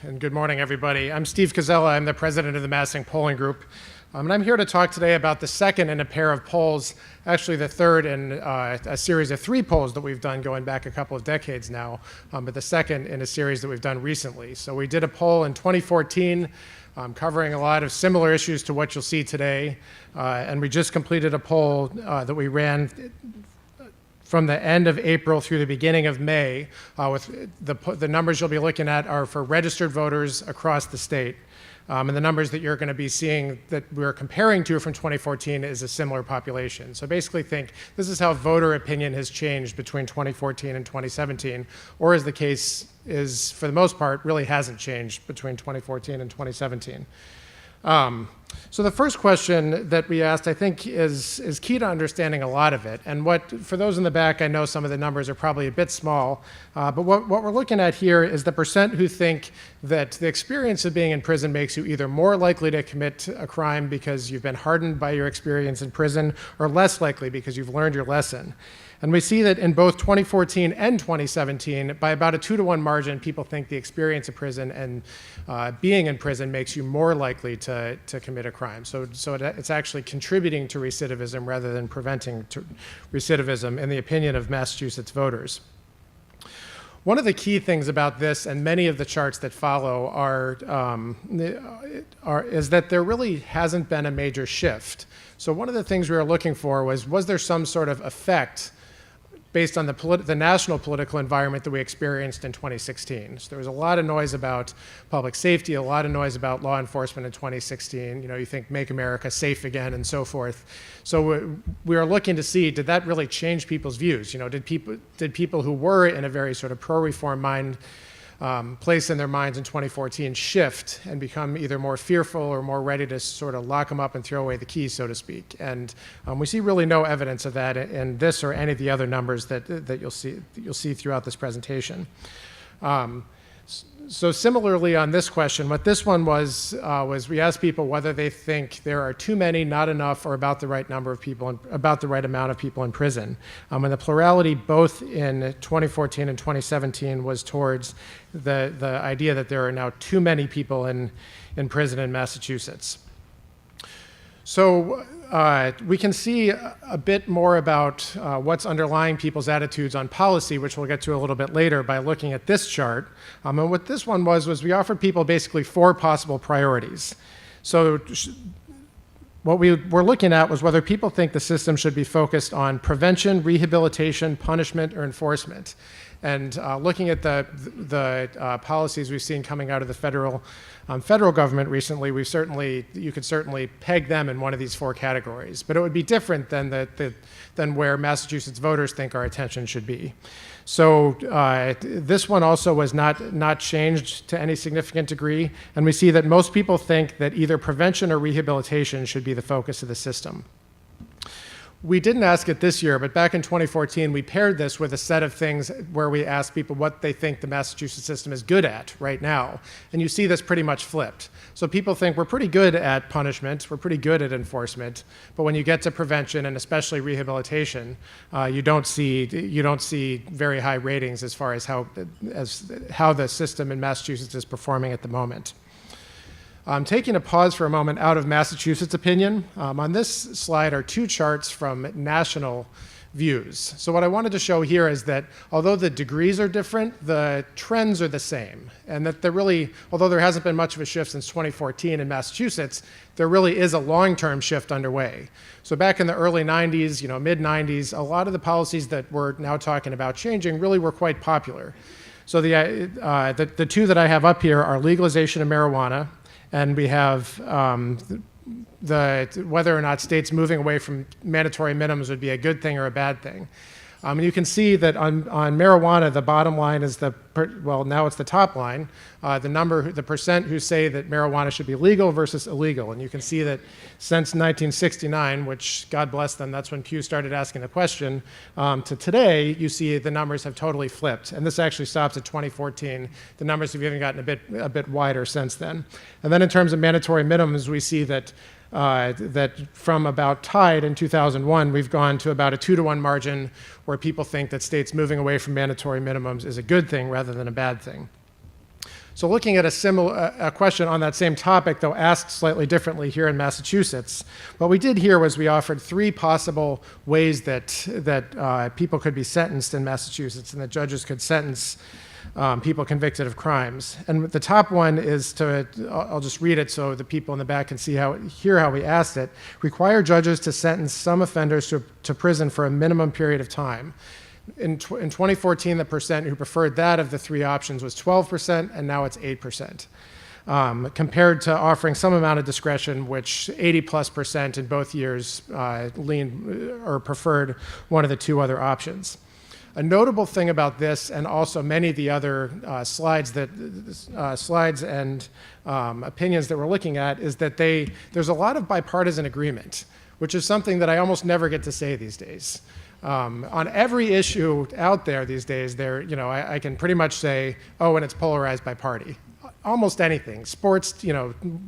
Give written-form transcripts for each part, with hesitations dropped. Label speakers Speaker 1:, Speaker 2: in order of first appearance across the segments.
Speaker 1: And good morning, everybody. I'm Steve Koczela. I'm the president of the Massing Polling Group. And I'm here to talk today about the second in a pair of polls, actually the third in a series of 3 polls that we've done going back a couple of decades now, but the second in a series that we've done recently. So we did a poll in 2014 covering a lot of similar issues to what you'll see today. And we just completed a poll that we ran from the end of April through the beginning of May. With the numbers you'll be looking at are for registered voters across the state. And the numbers that you're going to be seeing that we're comparing to from 2014 is a similar population. So basically think this is how voter opinion has changed between 2014 and 2017, or as the case is for the most part, really hasn't changed between 2014 and 2017. So the first question that we asked, I think, is key to understanding a lot of it. And for those in the back, I know some of the numbers are probably a bit small, but what we're looking at here is the percent who think that the experience of being in prison makes you either more likely to commit a crime because you've been hardened by your experience in prison, or less likely because you've learned your lesson. And we see that in both 2014 and 2017, by about a 2-to-1 margin, people think the experience of prison and being in prison makes you more likely to commit a crime. So it's actually contributing to recidivism rather than preventing recidivism, in the opinion of Massachusetts voters. One of the key things about this and many of the charts that follow is that there really hasn't been a major shift. So one of the things we were looking for was there some sort of effect based on the national political environment that we experienced in 2016. So there was a lot of noise about public safety, a lot of noise about law enforcement in 2016. You know, you think make America safe again and so forth. So we are looking to see, did that really change people's views? You know, did people who were in a very sort of pro-reform place in their minds in 2014 shift and become either more fearful or more ready to sort of lock them up and throw away the keys, so to speak. And we see really no evidence of that in this or any of the other numbers that you'll see throughout this presentation. So similarly on this question, what this one was we asked people whether they think there are too many, not enough, or about the right number of people, about the right amount of people in prison. And the plurality both in 2014 and 2017 was towards the idea that there are now too many people in prison in Massachusetts. So we can see a bit more about what's underlying people's attitudes on policy, which we'll get to a little bit later, by looking at this chart. And what this one was we offered people basically 4 possible priorities. So what we were looking at was whether people think the system should be focused on prevention, rehabilitation, punishment, or enforcement. And looking at the policies we've seen coming out of the federal government recently, you could certainly peg them in one of these 4 categories. But it would be different than where Massachusetts voters think our attention should be. So this one also was not changed to any significant degree. And we see that most people think that either prevention or rehabilitation should be the focus of the system. We didn't ask it this year, but back in 2014, we paired this with a set of things where we asked people what they think the Massachusetts system is good at right now. And you see this pretty much flipped. So people think we're pretty good at punishment, we're pretty good at enforcement, but when you get to prevention and especially rehabilitation, you don't see very high ratings as far as how the system in Massachusetts is performing at the moment. Taking a pause for a moment out of Massachusetts' opinion, on this slide are 2 charts from national views. So what I wanted to show here is that although the degrees are different, the trends are the same. And that although there hasn't been much of a shift since 2014 in Massachusetts, there really is a long-term shift underway. So back in the early 90s, mid-90s, a lot of the policies that we're now talking about changing really were quite popular. So the 2 that I have up here are legalization of marijuana, and we have whether or not states moving away from mandatory minimums would be a good thing or a bad thing. And you can see that on marijuana, the bottom line is now it's the top line, the percent who say that marijuana should be legal versus illegal. And you can see that since 1969, which God bless them, that's when Pew started asking the question, to today, you see the numbers have totally flipped. And this actually stops at 2014. The numbers have even gotten a bit wider since then. And then in terms of mandatory minimums, we see that from about tied in 2001, we've gone to about a 2-to-1 margin where people think that states moving away from mandatory minimums is a good thing rather than a bad thing. So looking at a question on that same topic, though asked slightly differently here in Massachusetts, what we did here was we offered 3 possible ways that people could be sentenced in Massachusetts and that judges could sentence people convicted of crimes. And the top one is I'll just read it so the people in the back can hear how we asked it. Require judges to sentence some offenders to prison for a minimum period of time. In 2014, the percent who preferred that of the 3 options was 12%, and now it's 8%. Compared to offering some amount of discretion, which 80+% in both years leaned or preferred one of the 2 other options. A notable thing about this, and also many of the other slides and opinions that we're looking at, is that there's a lot of bipartisan agreement, which is something that I almost never get to say these days. On every issue out there these days, I can pretty much say, oh, and it's polarized by party. Almost anything. Sports,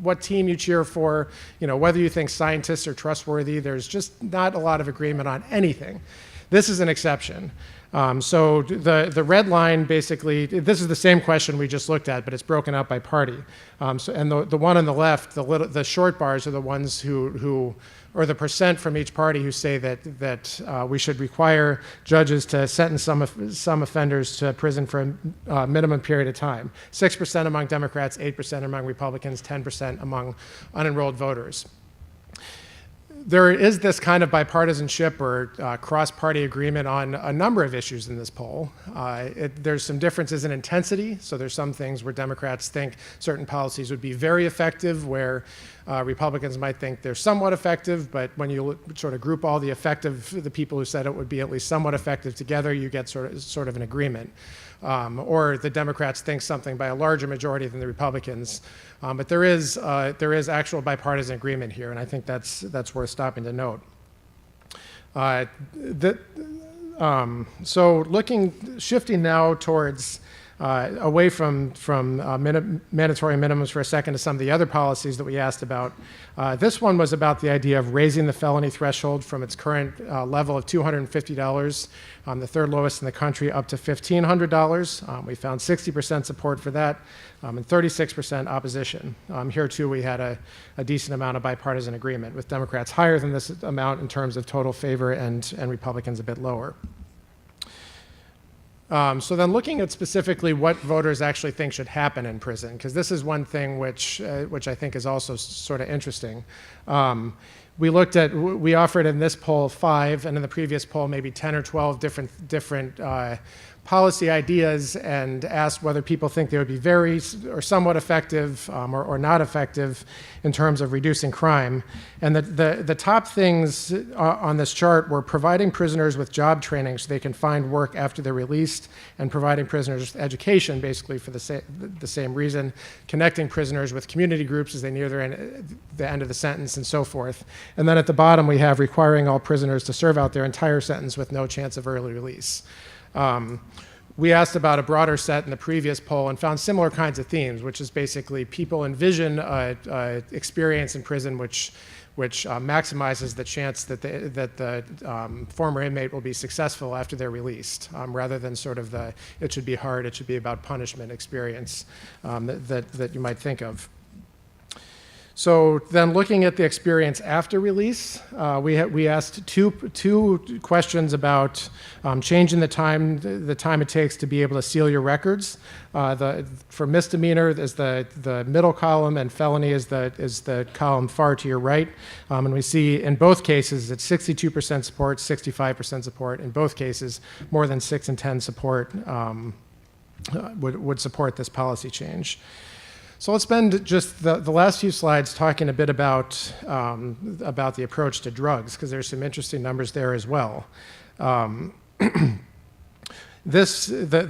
Speaker 1: what team you cheer for, whether you think scientists are trustworthy, there's just not a lot of agreement on anything. This is an exception. So the red line basically, this is the same question we just looked at, but it's broken out by party. And the one on the left, the short bars are the ones who or the percent from each party who say that we should require judges to sentence some offenders to prison for a minimum period of time. 6% among Democrats, 8% among Republicans, 10% among unenrolled voters. There is this kind of bipartisanship or cross-party agreement on a number of issues in this poll. There's some differences in intensity, so there's some things where Democrats think certain policies would be very effective, where Republicans might think they're somewhat effective, but when you sort of group all the people who said it would be at least somewhat effective together, you get sort of an agreement. Or the Democrats think something by a larger majority than the Republicans. But there is actual bipartisan agreement here, and I think that's worth stopping to note. So shifting now towards away from mandatory minimums for a second to some of the other policies that we asked about. This one was about the idea of raising the felony threshold from its current level of $250, the 3rd lowest in the country, up to $1,500. We found 60% support for that and 36% opposition. Here too we had a decent amount of bipartisan agreement, with Democrats higher than this amount in terms of total favor and Republicans a bit lower. So then looking at specifically what voters actually think should happen in prison, because this is one thing which I think is also sort of interesting. We offered in this poll 5, and in the previous poll maybe 10 or 12 different policy ideas, and asked whether people think they would be very or somewhat effective or not effective in terms of reducing crime. And the top things on this chart were providing prisoners with job training so they can find work after they're released, and providing prisoners with education, basically for the same reason, connecting prisoners with community groups as they near the end of the sentence, and so forth. And then at the bottom we have requiring all prisoners to serve out their entire sentence with no chance of early release. We asked about a broader set in the previous poll and found similar kinds of themes, which is basically people envision experience in prison which maximizes the chance that the former inmate will be successful after they're released, rather than sort of it should be hard, it should be about punishment experience that you might think of. So then looking at the experience after release, we asked two questions about changing the time it takes to be able to seal your records. For misdemeanor is the middle column, and felony is the column far to your right. And we see in both cases it's 62% support, 65% support. In both cases, more than 6 in 10 support would support this policy change. So let's spend just the last few slides talking a bit about the approach to drugs, because there's some interesting numbers there as well. The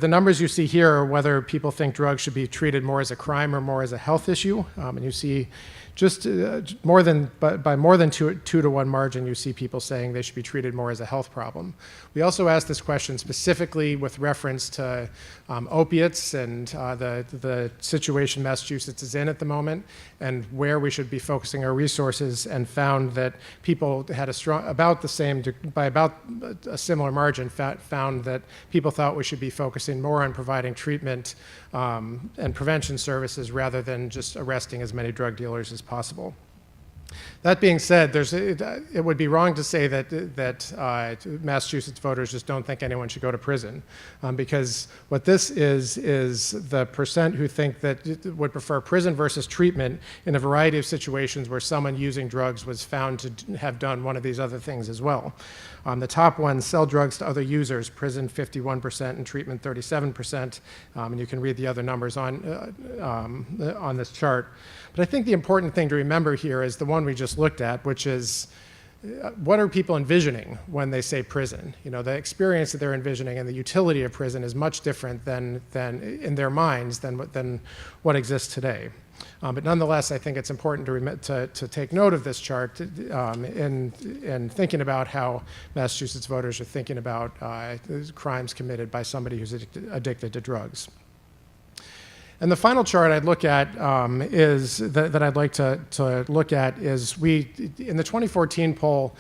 Speaker 1: numbers you see here are whether people think drugs should be treated more as a crime or more as a health issue. And you see just by more than two to one margin, you see people saying they should be treated more as a health problem. We also asked this question specifically with reference to opiates and the situation Massachusetts is in at the moment, and where we should be focusing our resources, and found that people had about a similar margin, found that people thought we should be focusing more on providing treatment and prevention services rather than just arresting as many drug dealers as possible. That being said, it would be wrong to say that Massachusetts voters just don't think anyone should go to prison, because what this is the percent who think that would prefer prison versus treatment in a variety of situations where someone using drugs was found to have done one of these other things as well. The top one, sell drugs to other users, prison 51% and treatment 37%, and you can read the other numbers on this chart. But I think the important thing to remember here is the one we just looked at, which is what are people envisioning when they say prison? You know, the experience that they're envisioning and the utility of prison is much different than in their minds than what exists today. But nonetheless, I think it's important to take note of this chart in thinking about how Massachusetts voters are thinking about crimes committed by somebody who's addicted to drugs. And the final chart I'd look at that I'd like to look at is in the 2014 poll,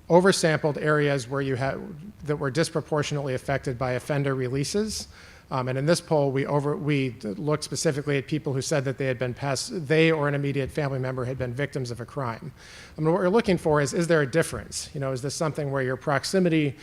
Speaker 1: oversampled areas that were disproportionately affected by offender releases. And in this poll, we looked specifically at people who said that they or an immediate family member had been victims of a crime. I mean, what we're looking for is there a difference? You know, is this something where your proximity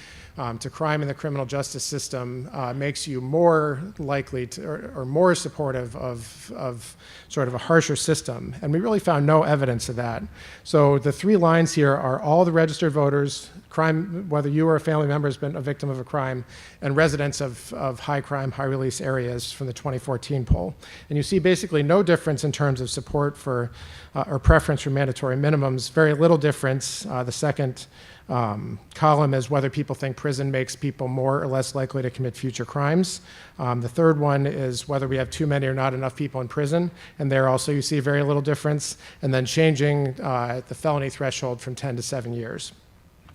Speaker 1: to crime in the criminal justice system makes you more likely to, or more supportive of sort of a harsher system? And we really found no evidence of that. So the three lines here are all the registered voters, crime, whether you or a family member has been a victim of a crime, and residents of high crime, high release areas from the 2014 poll. And you see basically no difference in terms of support for or preference for mandatory minimums, very little difference. The second column is whether people think prison makes people more or less likely to commit future crimes. The third one is whether we have too many or not enough people in prison, and there also you see very little difference, and then changing the felony threshold from 10 to 7 years.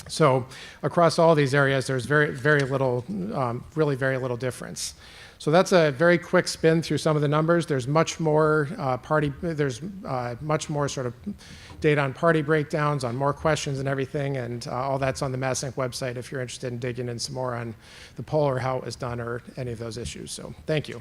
Speaker 1: So across all these areas, there's very little, really very little difference. So that's a very quick spin through some of the numbers. There's much more much more sort of data on party breakdowns, on more questions and everything, and all that's on the MassInc website if you're interested in digging in some more on the poll or how it was done or any of those issues. So thank you.